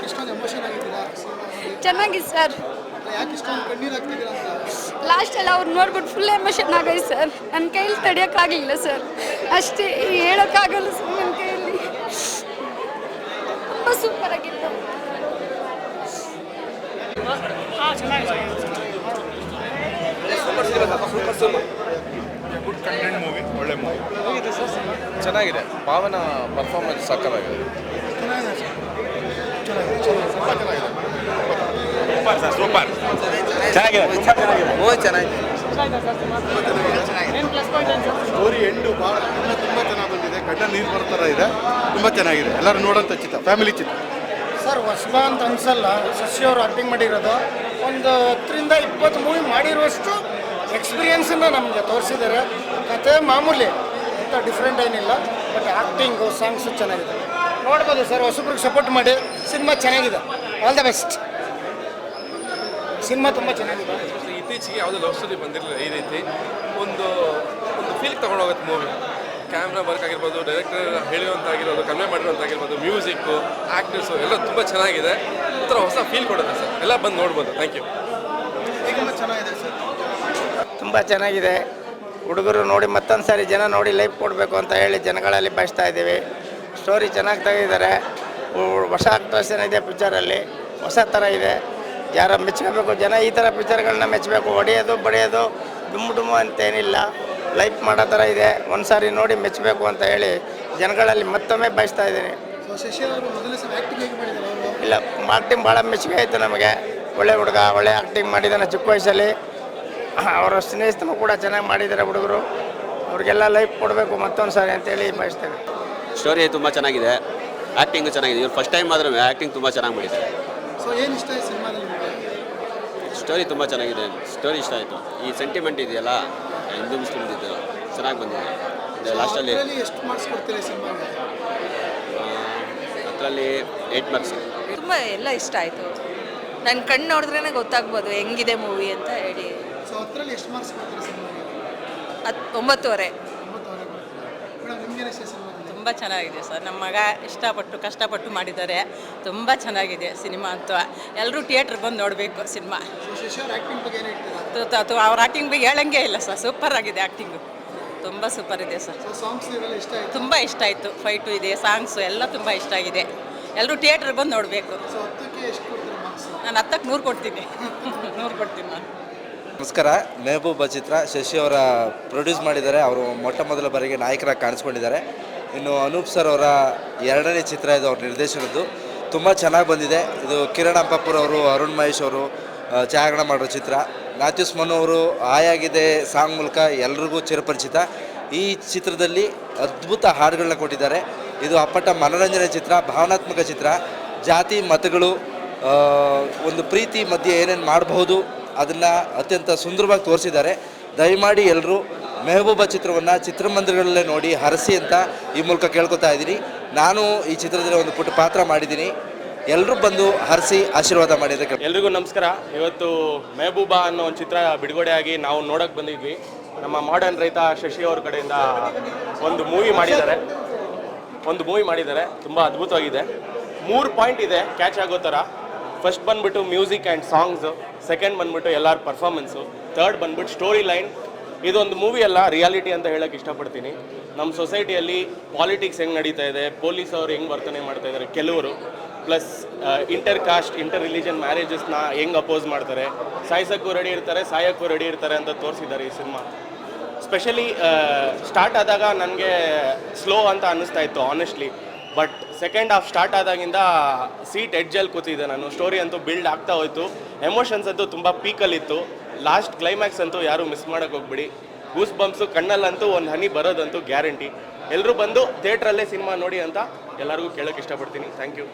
ಇಷ್ಟೊಂದು ಎಮೋಷನ್ ಆಗಿದ್ದೀರಾ? ಚೆನ್ನಾಗಿದೆ ಸರ್. ಯಾಕೆ ಇಷ್ಟೊಂದು ಕಣ್ಣೀರು ಆಗ್ತಿದ್ದೀರಾ ಅಂತ? ಲಾಸ್ಟ್ ಎಲ್ಲ ಅವ್ರು ನೋಡ್ಬಿಟ್ಟು ಫುಲ್ ಎಮೋಷನ್ ಆಗೈತೆ ಸರ್. ನನ್ನ ಕೈಯಲ್ಲಿ ತಡೆಯೋಕ್ಕಾಗಲಿಲ್ಲ ಸರ್. ಅಷ್ಟೇ ಹೇಳೋಕ್ಕಾಗಲ್ಲ ಸರ್ ನನ್ನ ಕೈಯಲ್ಲಿ. ತುಂಬ ಸೂಪರ್ ಆಗಿತ್ತು. ಗುಡ್ ಕಂಟೆಂಟ್ ಮೂವಿ, ಒಳ್ಳೆ ಮೂವಿ ಚೆನ್ನಾಗಿದೆ. ಭಾವನ ಪರ್ಫಾರ್ಮೆನ್ಸ್ ಸಕ್ಕತ್ತಾಗಿದೆ. ಸೂಪರ್ ಚೆನ್ನಾಗಿದೆ. ಮೂವಿ ಚೆನ್ನಾಗಿದೆ. ಸ್ಟೋರಿ ಎಂಡು ಭಾಳ ತುಂಬ ಚೆನ್ನಾಗಿ ಬಂದಿದೆ. ಕಣ್ಣ ನೀರು ಬರೋ ಥರ ಇದೆ. ತುಂಬ ಚೆನ್ನಾಗಿದೆ. ಎಲ್ಲರೂ ನೋಡೋಂಥ ಚಿತ್ರ, ಫ್ಯಾಮಿಲಿ ಚಿತ್ರ ಸರ್. ಹೊಸಬ ಅಂತ ಅನ್ಸಲ್ಲ. ಶಶಿ ಅವರು ಆ್ಯಕ್ಟಿಂಗ್ ಮಾಡಿರೋದು ಒಂದು 10ರಿಂದ 20 ಮೂವಿ ಮಾಡಿರುವಷ್ಟು ಎಕ್ಸ್ಪೀರಿಯನ್ಸನ್ನು ನಮಗೆ ತೋರಿಸಿದ್ದಾರೆ. ಕತೆ ಮಾಮೂಲಿ, ಅಂತ ಡಿಫ್ರೆಂಟ್ ಏನಿಲ್ಲ. ಬಟ್ ಆ್ಯಕ್ಟಿಂಗು, ಸಾಂಗ್ಸು ಚೆನ್ನಾಗಿದೆ. ನೋಡ್ಬೋದು ಸರ್. ಹೊಸಬ್ರಿಗೆ ಸಪೋರ್ಟ್ ಮಾಡಿ. ಸಿನಿಮಾ ಚೆನ್ನಾಗಿದೆ. All the best. ಸಿನಿಮಾ ತುಂಬ ಚೆನ್ನಾಗಿದೆ. ಇತ್ತೀಚೆಗೆ ಯಾವುದೋ ಲವ್ ಸ್ಟೋರಿ ಬಂದಿರಲಿಲ್ಲ ಈ ರೀತಿ. ಒಂದು ಫೀಲ್ ತೊಗೊಂಡೋಗುತ್ತೆ ಮೂವಿ. ಕ್ಯಾಮ್ರಾ ವರ್ಕ್ ಆಗಿರ್ಬೋದು, ಡೈರೆಕ್ಟರ್ ಹೇಳಿರುವಂತಾಗಿರ್ಬೋದು, ಕನ್ವೆ ಮಾಡಿರುವಂತಾಗಿರ್ಬೋದು, ಮ್ಯೂಸಿಕ್ಕು, ಆ್ಯಕ್ಟರ್ಸು ಎಲ್ಲ ತುಂಬ ಚೆನ್ನಾಗಿದೆ. ಒಂಥರ ಹೊಸ ಫೀಲ್ ಕೊಡುತ್ತೆ ಸರ್. ಎಲ್ಲ ಬಂದು ನೋಡ್ಬೋದು. Thank you. ತುಂಬ ಚೆನ್ನಾಗಿದೆ ಸರ್. ತುಂಬ ಚೆನ್ನಾಗಿದೆ. ಹುಡುಗರು ನೋಡಿ ಮತ್ತೊಂದು ಸಾರಿ ಜನ ನೋಡಿ ಲೈಫ್ ಕೊಡಬೇಕು ಅಂತ ಹೇಳಿ ಜನಗಳಲ್ಲಿ ಬಯಸ್ತಾ ಇದ್ದೀವಿ. ಸ್ಟೋರಿ ಚೆನ್ನಾಗಿ ತೆಗೆದಿದ್ದಾರೆ. ಹೊಸ ಆಕ್ಟ್ರೆಸ್ ಇದೆ ಪಿಕ್ಚರಲ್ಲಿ. ಹೊಸ ಥರ ಇದೆ. ಯಾರ ಮೆಚ್ಕೋಬೇಕು ಜನ. ಈ ಥರ ಪಿಕ್ಚರ್ಗಳನ್ನ ಮೆಚ್ಚಬೇಕು. ಹೊಡೆಯೋದು ಬಡಿಯೋದು ಡುಮ್ಮು ಅಂತೇನಿಲ್ಲ. ಲೈಫ್ ಮಾಡೋ ಥರ ಇದೆ. ಒಂದು ಸಾರಿ ನೋಡಿ ಮೆಚ್ಚಬೇಕು ಅಂತ ಹೇಳಿ ಜನಗಳಲ್ಲಿ ಮತ್ತೊಮ್ಮೆ ಬಯಸ್ತಾ ಇದ್ದೀನಿ. ಶಶಿ ಅವರು ಮೊದಲನೇ ಸಲ ಆ್ಯಕ್ಟಿಂಗ್ ಹೇಗೆ ಮಾಡಿದ್ದಾರೆ ಅವರು? ಇಲ್ಲ, ಆ್ಯಕ್ಟಿಂಗ್ ಭಾಳ ಮೆಚ್ಚುಗೆ ಆಯಿತು ನಮಗೆ. ಒಳ್ಳೆ ಹುಡುಗ, ಒಳ್ಳೆ ಆ್ಯಕ್ಟಿಂಗ್ ಮಾಡಿದ್ದಾನೆ ಚಿಕ್ಕ ವಯಸ್ಸಲ್ಲಿ. ಅವರ ಸ್ನೇಹಿತರು ಕೂಡ ಚೆನ್ನಾಗಿ ಮಾಡಿದ್ದಾರೆ ಹುಡುಗರು. ಅವ್ರಿಗೆಲ್ಲ ಲೈಫ್ ಕೊಡಬೇಕು ಮತ್ತೊಂದು ಸಾರಿ ಅಂತೇಳಿ ಬಯಸ್ತೇನೆ. ಸ್ಟೋರಿ ತುಂಬ ಚೆನ್ನಾಗಿದೆ. ಆ್ಯಕ್ಟಿಂಗು ಚೆನ್ನಾಗಿದೆ. ಇವ್ರು ಫಸ್ಟ್ ಟೈಮ್ ಆದರೂ ಆ್ಯಕ್ಟಿಂಗ್ ತುಂಬ ಚೆನ್ನಾಗಿ ಮಾಡಿದ್ದಾರೆ. ಸೊ ಏನು ಇಷ್ಟ ಆಯ್ತು ಸಿನಿಮಾದಲ್ಲಿ ನಿಮಗೆ? ಸ್ಟೋರಿ ತುಂಬ ಚೆನ್ನಾಗಿದೆ. ಸ್ಟೋರಿ ಇಷ್ಟ ಆಯಿತು. ಈ ಸೆಂಟಿಮೆಂಟ್ ಇದೆಯಲ್ಲ, ಹಿಂದೂ ಮುಸ್ಲಿಮ್ದಿದ್ದು ಚೆನ್ನಾಗಿ ಬಂದಿದೆ. ಲಾಸ್ಟಲ್ಲಿ ಎಷ್ಟು ಮಾರ್ಕ್ಸ್ ಕೊಡ್ತೀರಾ ಸಿನಿಮಾಗೆ? ಅದರಲ್ಲಿ 8 ಮಾರ್ಕ್ಸ್. ತುಂಬ ಎಲ್ಲ ಇಷ್ಟ ಆಯಿತು. ನನ್ನ ಕಣ್ಣು ನೋಡಿದ್ರೇ ಗೊತ್ತಾಗ್ಬೋದು ಹೆಂಗಿದೆ ಮೂವಿ ಅಂತ ಹೇಳಿ. ಸೊ 10ರಲ್ಲಿ ಎಷ್ಟು ಮಾರ್ಕ್ಸ್ ಕೊಡ್ತೀರಾ ಸಿನಿಮಾಗೆ? 9.5. 9 ಮೇಡಮ್, ನಿಮ್ಗೇನು ಇಷ್ಟ ಸಿನಿಮಾ? ತುಂಬ ಚೆನ್ನಾಗಿದೆ ಸರ್. ನಮ್ಮ ಮಗ ಇಷ್ಟಪಟ್ಟು ಕಷ್ಟಪಟ್ಟು ಮಾಡಿದ್ದಾರೆ. ತುಂಬ ಚೆನ್ನಾಗಿದೆ ಸಿನಿಮಾ ಅಂತ. ಎಲ್ಲರೂ ಥಿಯೇಟ್ರಿಗೆ ಬಂದು ನೋಡಬೇಕು ಸಿನಿಮಾ. ಸೊ ಶಶಿ ಅವ್ರ ಆ್ಯಕ್ಟಿಂಗ್ ಬಗ್ಗೆ ಏನು ಹೇಳ್ತೀರಾ? ಅವ್ರ ಆ್ಯಕ್ಟಿಂಗ್ ಬಗ್ಗೆ ಹೇಳಂಗೆ ಇಲ್ಲ ಸರ್. ಸೂಪರ್ ಆಗಿದೆ ಆ್ಯಕ್ಟಿಂಗು. ತುಂಬ ಸೂಪರ್ ಇದೆ ಸರ್. ಸೊ ಸಾಂಗ್ಸ್ ಇವೆಲ್ಲ ಇಷ್ಟ ಆಯಿತು? ತುಂಬ ಇಷ್ಟ ಆಯಿತು. ಫೈಟು ಇದೆ, ಸಾಂಗ್ಸು ಎಲ್ಲ ತುಂಬ ಇಷ್ಟ ಆಗಿದೆ. ಎಲ್ಲರೂ ಥಿಯೇಟ್ರಿಗೆ ಬಂದು ನೋಡಬೇಕು. ಸೊ 10ಕ್ಕೆ ಎಷ್ಟು ಕೊಡ್ತೀರಾ ಮಾರ್ಕ್ಸ್? ನಾನು 10ಕ್ಕೆ 100 ಕೊಡ್ತೀನಿ. 100 ಕೊಡ್ತೀನಿ ನಾನು. ನಮಸ್ಕಾರ. ಮೆಹಬೂಬ ಚಿತ್ರ ಶಶಿ ಅವರ ಪ್ರೊಡ್ಯೂಸ್ ಮಾಡಿದ್ದಾರೆ. ಅವರು ಮೊಟ್ಟ ಮೊದಲ ಬಾರಿಗೆ ನಾಯಕರಾಗಿ ಕಾಣಿಸ್ಕೊಂಡಿದ್ದಾರೆ. ಇನ್ನು ಅನೂಪ್ ಸರ್ ಅವರ 2ನೇ ಚಿತ್ರ ಇದು ಅವ್ರ ನಿರ್ದೇಶನದ್ದು. ತುಂಬ ಚೆನ್ನಾಗಿ ಬಂದಿದೆ. ಇದು ಕಿರಣ್ ಅಂಪಾಪುರ್ ಅವರು, ಅರುಣ್ ಮಹೇಶ್ ಅವರು ಛಾಯಾಗ್ರಹಣ ಮಾಡಿರೋ ಚಿತ್ರ. ಮ್ಯಾಥ್ಯೂಸ್ ಮನು ಅವರು ಆಯಾಗಿದೆ ಸಾಂಗ್ ಮೂಲಕ ಎಲ್ರಿಗೂ ಚಿರಪರಿಚಿತ. ಈ ಚಿತ್ರದಲ್ಲಿ ಅದ್ಭುತ ಹಾಡುಗಳನ್ನ ಕೊಟ್ಟಿದ್ದಾರೆ. ಇದು ಅಪ್ಪಟ ಮನೋರಂಜನೆ ಚಿತ್ರ, ಭಾವನಾತ್ಮಕ ಚಿತ್ರ. ಜಾತಿ ಮತಗಳು, ಒಂದು ಪ್ರೀತಿ ಮಧ್ಯೆ ಏನೇನು ಮಾಡಬಹುದು ಅದನ್ನು ಅತ್ಯಂತ ಸುಂದರವಾಗಿ ತೋರಿಸಿದ್ದಾರೆ. ದಯಮಾಡಿ ಎಲ್ಲರೂ ಮೆಹಬೂಬ ಚಿತ್ರವನ್ನು ಚಿತ್ರಮಂದಿರಗಳಲ್ಲೇ ನೋಡಿ ಹರಸಿ ಅಂತ ಈ ಮೂಲಕ ಕೇಳ್ಕೊತಾ ಇದ್ದೀನಿ. ನಾನು ಈ ಚಿತ್ರದಲ್ಲಿ ಒಂದು ಪುಟ್ಟ ಪಾತ್ರ ಮಾಡಿದ್ದೀನಿ. ಎಲ್ಲರೂ ಬಂದು ಹರಿಸಿ ಆಶೀರ್ವಾದ ಮಾಡಿದರೆ. ಎಲ್ರಿಗೂ ನಮಸ್ಕಾರ. ಇವತ್ತು ಮೆಹಬೂಬಾ ಅನ್ನೋ ಒಂದು ಚಿತ್ರ ಬಿಡುಗಡೆಯಾಗಿ ನಾವು ನೋಡೋಕ್ಕೆ ಬಂದಿದ್ವಿ. ನಮ್ಮ ಮಾಡರ್ನ್ ರೈತ ಶಶಿ ಅವ್ರ ಕಡೆಯಿಂದ ಒಂದು ಮೂವಿ ಮಾಡಿದ್ದಾರೆ. ತುಂಬ ಅದ್ಭುತವಾಗಿದೆ. 3 ಪಾಯಿಂಟ್ ಇದೆ ಕ್ಯಾಚ್ ಆಗೋ ಥರ. ಫಸ್ಟ್ ಬಂದ್ಬಿಟ್ಟು ಮ್ಯೂಸಿಕ್ ಆ್ಯಂಡ್ ಸಾಂಗ್ಸು, ಸೆಕೆಂಡ್ ಬಂದ್ಬಿಟ್ಟು ಎಲ್ಲರ ಪರ್ಫಾರ್ಮೆನ್ಸು, ಥರ್ಡ್ ಬಂದ್ಬಿಟ್ಟು ಸ್ಟೋರಿ ಲೈನ್. ಇದೊಂದು ಮೂವಿ ಅಲ್ಲ, ರಿಯಾಲಿಟಿ ಅಂತ ಹೇಳೋಕ್ಕೆ ಇಷ್ಟಪಡ್ತೀನಿ. ನಮ್ಮ ಸೊಸೈಟಿಯಲ್ಲಿ ಪಾಲಿಟಿಕ್ಸ್ ಹೆಂಗೆ ನಡೀತಾ ಇದೆ, ಪೊಲೀಸ್ ಅವರು ಹೆಂಗೆ ವರ್ತನೆ ಮಾಡ್ತಾ ಇದ್ದಾರೆ ಕೆಲವರು, plus inter caste inter religion ಮ್ಯಾರೇಜಸ್ನ ಹೆಂಗೆ ಅಪೋಸ್ ಮಾಡ್ತಾರೆ, ಸಾಯಿಸೋಕ್ಕೂ ರೆಡಿ ಇರ್ತಾರೆ, ಸಾಯೋಕ್ಕೂ ರೆಡಿ ಇರ್ತಾರೆ ಅಂತ ತೋರಿಸಿದ್ದಾರೆ ಈ ಸಿನಿಮಾ. ಸ್ಪೆಷಲಿ ಸ್ಟಾರ್ಟ್ ಆದಾಗ ನನಗೆ ಸ್ಲೋ ಅಂತ ಅನ್ನಿಸ್ತಾ ಇತ್ತು honestly. But second half start ಆದಾಗಿಂದ ಸೀಟ್ ಎಡ್ಜಲ್ಲಿ ಕೂತಿದ್ದೆ ನಾನು. ಸ್ಟೋರಿ ಅಂತೂ ಬಿಲ್ಡ್ ಆಗ್ತಾ ಹೋಯಿತು. ಎಮೋಷನ್ಸ್ ಅಂತೂ ತುಂಬ ಪೀಕಲ್ಲಿತ್ತು. ಲಾಸ್ಟ್ ಕ್ಲೈಮ್ಯಾಕ್ಸ್ ಅಂತೂ ಯಾರೂ ಮಿಸ್ ಮಾಡೋಕ್ಕೆ ಹೋಗ್ಬಿಡಿ. ಗೂಸ್ ಬಂಪ್ಸು ಕಣ್ಣಲ್ಲಂತೂ ಒಂದು ಹನಿ ಬರೋದಂತೂ ಗ್ಯಾರಂಟಿ. ಎಲ್ಲರೂ ಬಂದು ಥಿಯೇಟ್ರಲ್ಲೇ ಸಿನಿಮಾ ನೋಡಿ ಅಂತ ಎಲ್ಲರಿಗೂ ಕೇಳೋಕ್ಕೆ ಇಷ್ಟಪಡ್ತೀನಿ. Thank you.